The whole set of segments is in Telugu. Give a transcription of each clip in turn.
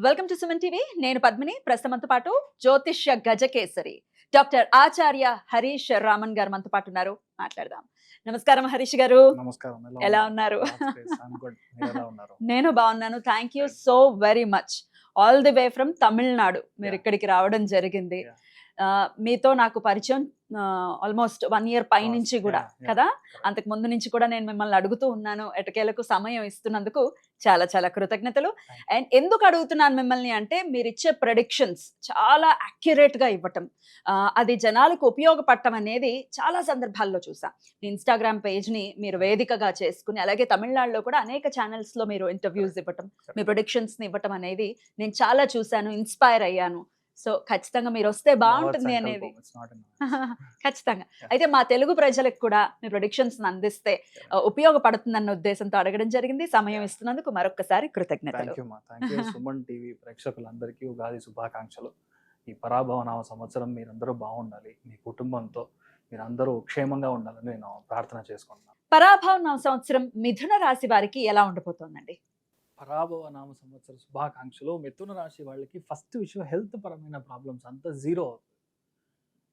Welcome to Suman TV. నేను పద్మిని. ప్రస్తుతంతో పాటు జ్యోతిష్య గజకేసరి డాక్టర్ ఆచార్య హరీష్ రామన్ గారు మనతో పాటు ఉన్నారు. మాట్లాడదాం. నమస్కారం హరీష్ గారు. నమస్కారం. ఎలా ఉన్నారు? ఉన్నారు? నేను బాగున్నాను. Thank you so very much. All the way from Tamil Nadu మీరు ఇక్కడికి రావడం జరిగింది. మీతో నాకు పరిచయం ఆల్మోస్ట్ 1 year పై నుంచి కూడా కదా. అంతకు ముందు నుంచి కూడా నేను మిమ్మల్ని అడుగుతూ ఉన్నాను. ఎటకేలకు సమయం ఇస్తున్నందుకు చాలా చాలా కృతజ్ఞతలు. అండ్ ఎందుకు అడుగుతున్నాను మిమ్మల్ని అంటే, మీరు ఇచ్చే ప్రెడిక్షన్స్ చాలా అక్యురేట్ గా ఇవ్వటం, అది జనాలకు ఉపయోగపడటం అనేది చాలా సందర్భాల్లో చూసా. మీ ఇన్స్టాగ్రామ్ పేజ్ ని మీరు వేదికగా చేసుకుని, అలాగే తమిళనాడులో కూడా అనేక ఛానల్స్ లో మీరు ఇంటర్వ్యూస్ ఇవ్వటం, మీ ప్రొడిక్షన్స్ ని ఇవ్వటం అనేది నేను చాలా చూశాను, ఇన్స్పైర్ అయ్యాను. సో ఖచ్చితంగా మీరు వస్తే బాగుంటుంది అనేది ఖచ్చితంగా. అయితే మా తెలుగు ప్రజలకు కూడా మీ ప్రొడిక్షన్స్ అందిస్తే ఉపయోగపడుతుందన్న ఉద్దేశంతో అడగడం జరిగింది. సమయం ఇస్తున్నందుకు మరొకసారి కృతజ్ఞతలు. సుమన్ టీవీ ప్రేక్షకులందరికీ ఉగాది శుభాకాంక్షలు. ఈ పరాభవ నామ సంవత్సరం మీరందరూ బాగుండాలి, మీ కుటుంబంతో మీరందరూ క్షేమంగా ఉండాలని నేను ప్రార్థన చేసుకుంటున్నాను. పరాభవ నామ సంవత్సరం మిథున రాశి వారికి ఎలా ఉండబోతోందండి? పరాభవ నామ సంవత్సర శుభాకాంక్షలు. మిథున రాశి వాళ్ళకి ఫస్ట్ విషయం, హెల్త్ పరమైన ప్రాబ్లమ్స్ అంతా జీరో అవుతుంది.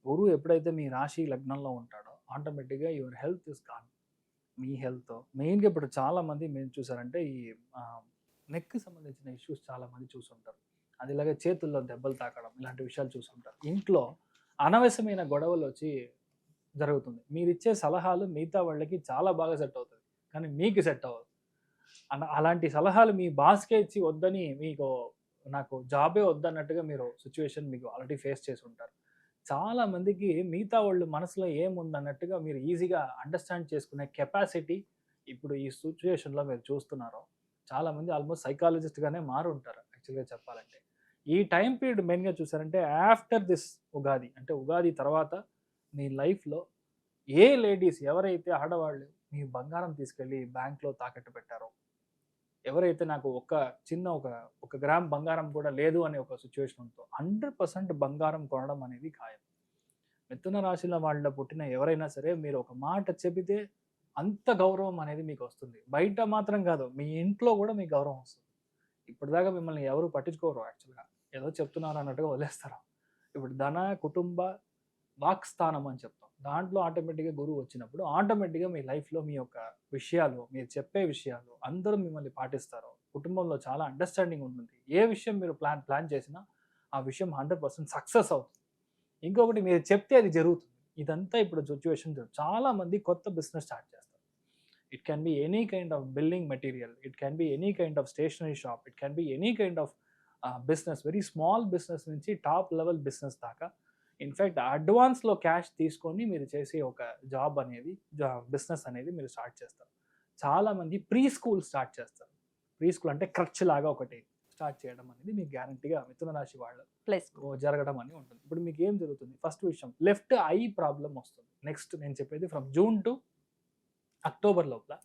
గురువు ఎప్పుడైతే మీ రాశి లగ్నంలో ఉంటాడో ఆటోమేటిక్గా your health is gone. Me health మెయిన్గా ఇప్పుడు చాలా మంది మేము చూసారంటే ఈ నెక్కి సంబంధించిన ఇష్యూస్ చాలా మంది చూసుంటారు. అది ఇలాగే చేతుల్లో దెబ్బలు తాకడం, ఇలాంటి విషయాలు చూసుంటారు. ఇంట్లో అనవసరమైన గొడవలు వచ్చి జరుగుతుంది. మీరు ఇచ్చే సలహాలు మిగతా వాళ్ళకి చాలా బాగా సెట్ అవుతుంది, కానీ మీకు సెట్ అవ్వదు. అలాంటి సలహాలు మీ బాస్కే ఇచ్చి వద్దని, మీకు నాకు జాబే వద్దన్నట్టుగా మీరు సిచ్యువేషన్ మీకు ఆల్రెడీ ఫేస్ చేసి ఉంటారు. చాలా మందికి మిగతా వాళ్ళు మనసులో ఏముందన్నట్టుగా మీరు ఈజీగా అండర్స్టాండ్ చేసుకునే కెపాసిటీ ఇప్పుడు ఈ సిచ్యువేషన్లో మీరు చూస్తున్నారో చాలామంది ఆల్మోస్ట్ సైకాలజిస్ట్గానే మారు ఉంటారు. యాక్చువల్గా చెప్పాలంటే ఈ టైం పీరియడ్ మెయిన్గా చూసారంటే ఆఫ్టర్ దిస్ ఉగాది, అంటే ఉగాది తర్వాత మీ లైఫ్లో ఏ లేడీస్ ఎవరైతే ఆడవాళ్ళు మీ బంగారం తీసుకెళ్ళి బ్యాంక్లో తాకట్టు పెట్టారో, ఎవరైతే నాకు ఒక గ్రామ్ బంగారం కూడా లేదు అనే ఒక సిచ్యువేషన్ ఉందో 100% బంగారం కొనడం అనేది ఖాయం. మిథున రాశిలో వాళ్ళ పుట్టిన ఎవరైనా సరే మీరు ఒక మాట చెబితే అంత గౌరవం అనేది మీకు వస్తుంది. బయట మాత్రం కాదు, మీ ఇంట్లో కూడా మీకు గౌరవం వస్తుంది. ఇప్పటిదాకా మిమ్మల్ని ఎవరు పట్టించుకోరు, యాక్చువల్గా ఏదో చెప్తున్నారు అన్నట్టుగా వదిలేస్తారు. ఇప్పుడు ధన కుటుంబ వాక్స్థానం అని చెప్తాం. దాంట్లో ఆటోమేటిక్గా గురువు వచ్చినప్పుడు ఆటోమేటిక్గా మీ లైఫ్లో మీ యొక్క విషయాలు, మీరు చెప్పే విషయాలు అందరూ మిమ్మల్ని పాటిస్తారు. కుటుంబంలో చాలా అండర్స్టాండింగ్ ఉంటుంది. ఏ విషయం మీరు ప్లాన్ చేసినా ఆ విషయం 100% సక్సెస్ అవుతుంది. ఇంకొకటి, మీరు చెప్తే అది జరుగుతుంది. ఇదంతా ఇప్పుడు సిచ్యువేషన్. చాలా మంది కొత్త బిజినెస్ స్టార్ట్ చేస్తారు. It can be any kind of building material, it can be any kind of stationery shop, it can be any kind of business, very small business నుంచి టాప్ లెవెల్ బిజినెస్ దాకా. ఇన్ఫ్యాక్ట్ అడ్వాన్స్లో క్యాష్ తీసుకొని మీరు చేసే ఒక జాబ్ అనేది, బిజినెస్ అనేది మీరు స్టార్ట్ చేస్తారు. చాలామంది ప్రీ స్కూల్ స్టార్ట్ చేస్తారు. ప్రీ స్కూల్ అంటే ఖర్చు లాగా ఒకటి స్టార్ట్ చేయడం అనేది మీకు గ్యారంటీగా మిథున రాశి వాళ్ళు జరగడం అని ఉంటుంది. ఇప్పుడు మీకు ఏం జరుగుతుంది? ఫస్ట్ విషయం, లెఫ్ట్ ఐ ప్రాబ్లం వస్తుంది. నెక్స్ట్ నేను చెప్పేది ఫ్రమ్ జూన్ టు అక్టోబర్ లోపల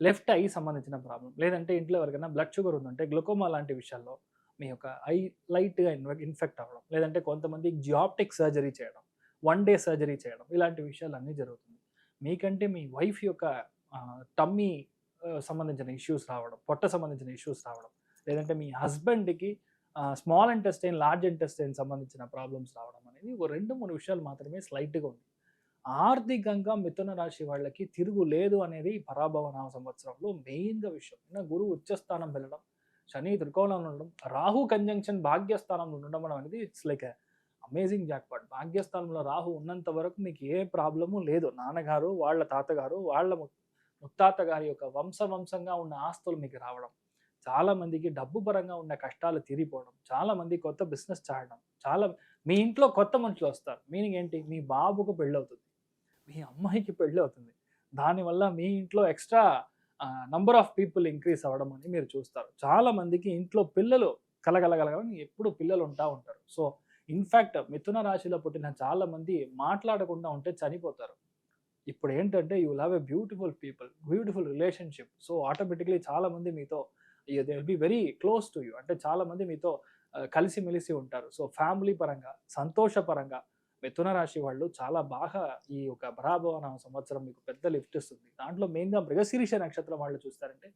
లెఫ్ట్ ఐ సంబంధించిన ప్రాబ్లం, లేదంటే ఇంట్లో ఎవరికైనా బ్లడ్ షుగర్ ఉందంటే గ్లూకోమా లాంటి విషయాల్లో మీ యొక్క ఐ లైట్గా ఇన్ఫెక్ట్ అవ్వడం, లేదంటే కొంతమంది జియాప్టిక్ సర్జరీ చేయడం, 1 day సర్జరీ చేయడం, ఇలాంటి విషయాలు అన్నీ జరుగుతుంది. మీకంటే మీ వైఫ్ యొక్క టమ్మీ సంబంధించిన ఇష్యూస్ రావడం, పొట్ట సంబంధించిన ఇష్యూస్ రావడం, లేదంటే మీ హస్బెండ్కి స్మాల్ ఇంటెస్టైన్ లార్జ్ ఇంటెస్టైన్ సంబంధించిన ప్రాబ్లమ్స్ రావడం అనేది ఒక 2-3 విషయాలు మాత్రమే స్లైట్గా ఉంది. ఆర్థికంగా మిథున రాశి వాళ్ళకి తిరుగు లేదు అనేది పరాభవ నామ సంవత్సరంలో మెయిన్గా విషయం. గురువు ఉచ్చస్థానం వెళ్ళడం, శని త్రికోణంలో ఉండడం, రాహు కంజంక్షన్ భాగ్యస్థానంలో ఉండడం అనేది ఇట్స్ లైక్ అమేజింగ్ జాక్పాట్. భాగ్యస్థానంలో రాహు ఉన్నంత వరకు మీకు ఏ ప్రాబ్లము లేదు. నాన్నగారు, వాళ్ళ తాతగారు, వాళ్ళ ముత్తాత గారి యొక్క వంశంగా ఉన్న ఆస్తులు మీకు రావడం, చాలా మందికి డబ్బు పరంగా ఉన్న కష్టాలు తీరిపోవడం, చాలా మంది కొత్త బిజినెస్ చేయడం, మీ ఇంట్లో కొత్త మనుషులు వస్తారు. మీనింగ్ ఏంటి? మీ బాబుకు పెళ్ళవుతుంది, మీ అమ్మాయికి పెళ్ళి అవుతుంది. దానివల్ల మీ ఇంట్లో extra number of people increase అవ్వడం అని మీరు చూస్తారు. చాలా మందికి ఇంట్లో పిల్లలు కలగలగలని ఎప్పుడు పిల్లలు ఉంటారు. సో ఇన్ఫ్యాక్ట్ మిథున రాశిలో పుట్టిన చాలా మంది మాట్లాడకుండా ఉంటే చనిపోతారు. ఇప్పుడు ఏంటంటే you will have a beautiful relationship. So automatically చాలా మంది మీతో they will be very close to you, అంటే చాలా మంది మీతో కలిసిమెలిసి ఉంటారు. సో ఫ్యామిలీ పరంగా, సంతోషపరంగా మిథున రాశి వాళ్ళు చాలా బాగా ఈ యొక్క పరాభవ నామ సంవత్సరం మీకు పెద్ద లిఫ్ట్ ఇస్తుంది. దాంట్లో మెయిన్గా మృగశీర్ష నక్షత్రం వాళ్ళు చూస్తారంటే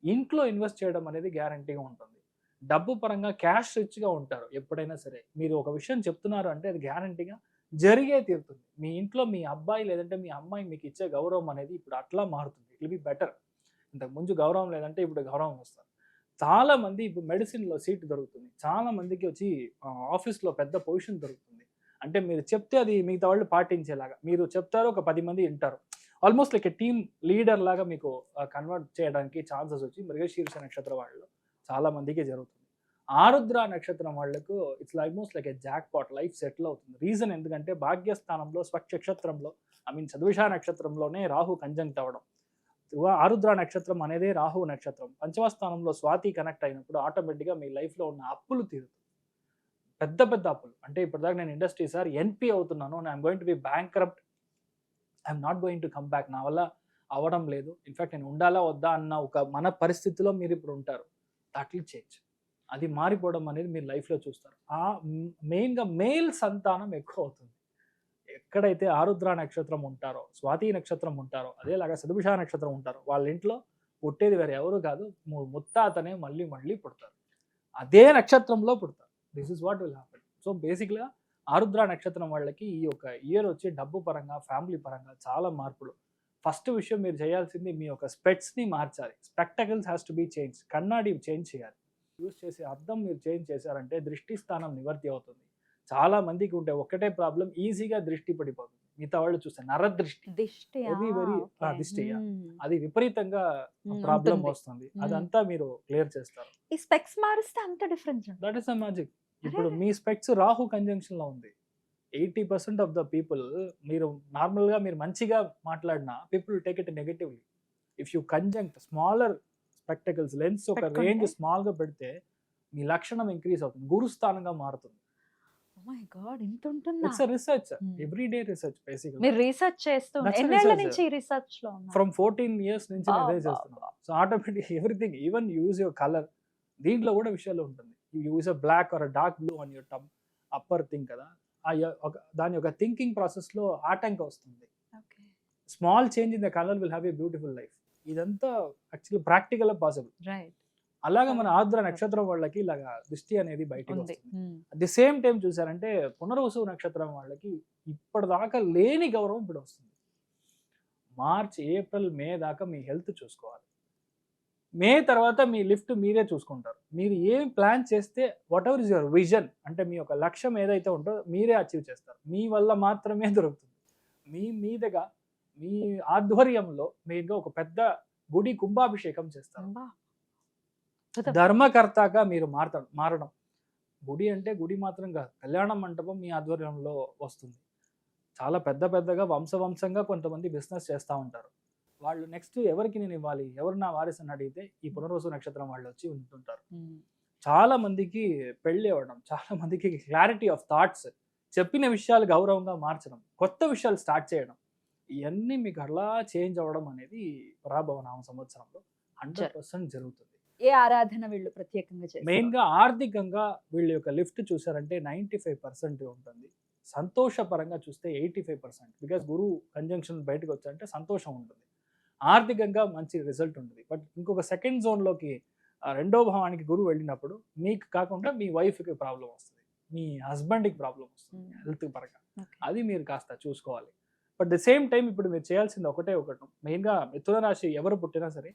ఇంట్లో ఇన్వెస్ట్ చేయడం అనేది గ్యారంటీగా ఉంటుంది. డబ్బు పరంగా క్యాష్ రిచ్గా ఉంటారు ఎప్పుడైనా సరే. మీరు ఒక విషయం చెప్తున్నారు అంటే అది గ్యారంటీగా జరిగే తీరుతుంది. మీ ఇంట్లో మీ అబ్బాయి లేదంటే మీ అమ్మాయి మీకు ఇచ్చే గౌరవం అనేది ఇప్పుడు అట్లా మారుతుంది. It will be better. ఇంతకు ముందు గౌరవం లేదంటే ఇప్పుడు గౌరవం వస్తారు. చాలా మంది ఇప్పుడు మెడిసిన్‌లో సీట్ దొరుకుతుంది. చాలా మందికి వచ్చి ఆఫీస్‌లో పెద్ద పొజిషన్ దొరుకుతుంది. అంటే మీరు చెప్తే అది మిగతా వాళ్ళు పాటించేలాగా. మీరు చెప్తారు, ఒక 10 మంది వింటారు. Almost like a team leader లాగా మీకు కన్వర్ట్ చేయడానికి ఛాన్సెస్ వచ్చి మృగశీర్ష నక్షత్రం వాళ్ళు చాలా మందికి జరుగుతుంది. ఆరుద్ర నక్షత్రం వాళ్ళకు it's almost like a jackpot, life settle అవుతుంది. రీజన్ ఎందుకంటే భాగ్యస్థానంలో స్వక్షేత్రంలో శతభిష నక్షత్రంలోనే రాహు కంజంక్ట్ అవ్వడం. ఆరుద్ర నక్షత్రం అనేది రాహు నక్షత్రం. పంచమ స్థానంలో స్వాతి కనెక్ట్ అయినప్పుడు ఆటోమేటిక్గా మీ లైఫ్లో ఉన్న అప్పులు తీరుతుంది. పెద్ద పెద్ద అప్పులు. అంటే ఇప్పటిదాకా నేను ఇండస్ట్రీ సార్ ఎన్పి అవుతున్నాను, I'm going to be bankrupt, I'm not going to come back, నా వల్ల అవ్వడం లేదు, ఇన్ఫాక్ట్ నేను ఉండాలా వద్దా అన్న ఒక మన పరిస్థితిలో మీరు ఇప్పుడు ఉంటారు. That will change. అది మారిపోవడం అనేది మీరు లైఫ్లో చూస్తారు. మెయిన్గా మేల్ సంతానం ఎక్కువ అవుతుంది. ఎక్కడైతే ఆరుద్ర నక్షత్రం ఉంటారో, స్వాతి నక్షత్రం ఉంటారో, అదేలాగా శతభిష నక్షత్రం ఉంటారో, వాళ్ళ ఇంట్లో పుట్టేది వేరే ఎవరు కాదు, ముత్తాతనే మళ్ళీ మళ్ళీ పుడతారు. అదే నక్షత్రంలో పుడతారు. This is what will happen. So బేసిక్గా ఆరుద్ర నక్షత్రం వాళ్ళకి ఈ యొక్క ఇయర్ వచ్చి డబ్బు పరంగా, ఫ్యామిలీ పరంగా చాలా మార్పులు. ఫస్ట్ విషయం మీరు చేయాల్సింది మీ యొక్క స్పెట్స్ని మార్చాలి. Spectacles has to be change. కన్నాడి చేంజ్ చేయాలి. యూజ్ చేసే అద్దం మీరు చేంజ్ చేశారంటే దృష్టి స్థానం నివర్తి అవుతుంది. చాలా మందికి ఉంటే ఒకటే ప్రాబ్లం, ఈజీగా దృష్టి పడిపోతుంది. మిగతా వాళ్ళు చూస్తే నరదృష్టి, దిష్టి అది విపరీతంగా ప్రాబ్లం వస్తుంది. అదంతా మీరు క్లియర్ చేస్తారు. ఈ స్పెక్స్ మారిస్తే అంత difference. That is the magic. ఇప్పుడు మీ స్పెక్స్ రాహు కంజంక్షన్ లో ఉంది. 80% ఆఫ్ ద పీపుల్, మీరు నార్మల్గా మీరు మంచిగా మాట్లాడినా people take it negatively. If you కంజంక్ట్ smaller spectacles, lens ఒక రేంజ్ స్మాల్ గా పెడితే మీ లక్షణం ఇంక్రీజ్ అవుతుంది, గురుస్థానంగా మారుతుంది. Oh my God, ఇంత ఉంటుందా? It's a research, everyday research basically. మీరు రీసెర్చ్ చేస్తున్నారు. ఎన్నేళ్ల నుంచి రీసెర్చ్ లో ఉన్నారు? From 14 years నుంచి నేను అదే చేస్తున్నాను. So automatic everything, even use your colour, దీంట్లో కూడా విషయాలు ఉంటుంది. You use a black or dark blue on your tum upper thing కదా, దాని యొక్క థింకింగ్ ప్రాసెస్ లో ఆటంకం వస్తుంది. Small change in the colour will have a beautiful life. ఇదంతా యాక్చువల్లీ ప్రాక్టికల్ పాసిబుల్. రైట్. అలాగా మన ఆర్ద్ర నక్షత్రం వాళ్ళకి ఇలాగా దృష్టి అనేది బయటకు వస్తుంది. అట్ ది సేమ్ టైం చూసారంటే పునర్వసు నక్షత్రం వాళ్ళకి ఇప్పటిదాకా లేని గౌరవం ఇప్పుడు వస్తుంది. మార్చ్, ఏప్రిల్, మే దాకా మీ హెల్త్ చూసుకోవాలి. మే తర్వాత మీ లిఫ్ట్ మీరే చూసుకుంటారు. మీరు ఏం ప్లాన్ చేస్తే what ever is your vision, అంటే మీ యొక్క లక్ష్యం ఏదైతే ఉంటుందో మీరే అచీవ్ చేస్తారు. మీ వల్ల మాత్రమే దొరుకుతుంది. మీ మీదగా, మీ ఆధ్వర్యంలో మీరుగా ఒక పెద్ద గుడి కుంభాభిషేకం చేస్తారు. ధర్మకర్తగా మీరు మారడం. గుడి అంటే గుడి మాత్రం కాదు, కళ్యాణ మంటపం మీ ఆధ్వర్యంలో వస్తుంది. చాలా పెద్దగా వంశంగా కొంతమంది బిజినెస్ చేస్తూ ఉంటారు. వాళ్ళు నెక్స్ట్ ఎవరికి నేను ఇవ్వాలి, ఎవరు నా వారసు అని అడిగితే ఈ పునర్వసు నక్షత్రం వాళ్ళు వచ్చి ఉంటుంటారు. చాలా మందికి పెళ్ళి అవ్వడం, చాలా మందికి క్లారిటీ ఆఫ్ థాట్స్, చెప్పిన విషయాలు గౌరవంగా మార్చడం, కొత్త విషయాలు స్టార్ట్ చేయడం, ఇవన్నీ మీకు అలా చేంజ్ అవ్వడం అనేది పరాభవ నామ సంవత్సరంలో 100% జరుగుతుంది. ఏ ఆరాధన వీళ్ళు ప్రత్యేకంగా చేస్తారు? మెయిన్ గా ఆర్థికంగా వీళ్ళ యొక్క లిఫ్ట్ చూసారంటే 95% ఉంటుంది. సంతోషపరంగా చూస్తే 85%. బికాస్ గురు కంజంక్షన్ బయటకు వచ్చారంటే సంతోషం ఉంటుంది. ఆర్థికంగా మంచి రిజల్ట్ ఉంటుంది. బట్ ఇంకొక సెకండ్ జోన్లోకి, రెండో భావానికి గురువు వెళ్ళినప్పుడు మీకు కాకుండా మీ వైఫ్కి ప్రాబ్లం వస్తుంది, మీ హస్బెండ్కి ప్రాబ్లం వస్తుంది హెల్త్ పరంగా. అది మీరు కాస్త చూసుకోవాలి. బట్ ద సేమ్ టైం ఇప్పుడు మీరు చేయాల్సింది ఒకటి, మెయిన్గా మిథున రాశి ఎవరు పుట్టినా సరే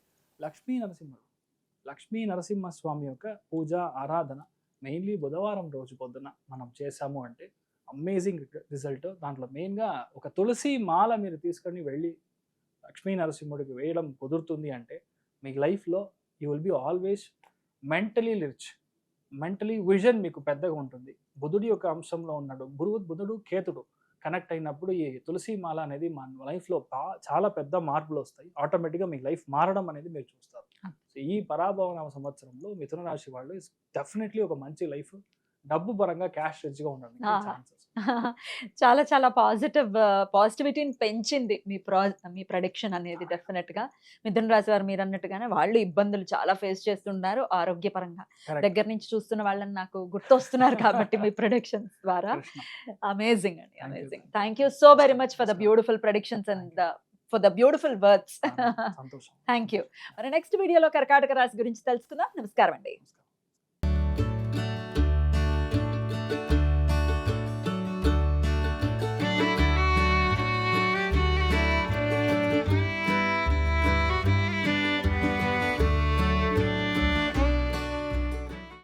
లక్ష్మీ నరసింహస్వామి యొక్క పూజ ఆరాధన మెయిన్లీ బుధవారం రోజు పొద్దున మనం చేసాము అంటే అమేజింగ్ రిజల్ట్. దాంట్లో మెయిన్గా ఒక తులసి మాల మీరు తీసుకొని వెళ్ళి లక్ష్మీ నరసింహుడికి వేయడం కుదురుతుంది అంటే మీ లైఫ్లో you will be always mentally rich, mentally vision మీకు పెద్దగా ఉంటుంది. బుధుడి యొక్క అంశంలో ఉన్నాడు, బుధుడు కేతుడు కనెక్ట్ అయినప్పుడు ఈ తులసి మాల అనేది మన లైఫ్లో చాలా పెద్ద మార్పులు వస్తాయి. ఆటోమేటిక్గా మీ లైఫ్ మారడం అనేది మీరు చూస్తారు. సో ఈ పరాభవ సంవత్సరంలో మిథున రాశి వాళ్ళు డెఫినెట్లీ ఒక మంచి లైఫ్, డబ్బు పరంగా క్యాష్ రిచ్గా ఉండడానికి ఛాన్సెస్. చాలా పాజిటివిటీని పెంచింది మీ ప్రొడిక్షన్ అనేది. డెఫినెట్ గా మిథున రాశి వారు మీరు అన్నట్టుగానే వాళ్ళు ఇబ్బందులు చాలా ఫేస్ చేస్తున్నారు ఆరోగ్యపరంగా. దగ్గర నుంచి చూస్తున్న వాళ్ళని నాకు గుర్తొస్తున్నారు కాబట్టి మీ ప్రొడిక్షన్స్ ద్వారా. అమేజింగ్ అండి, amazing. Thank you so very much for the beautiful predictions and for the beautiful words. Thank you. మరి నెక్స్ట్ వీడియోలో కర్కాటక రాశి గురించి తెలుసుకుందాం. నమస్కారం అండి.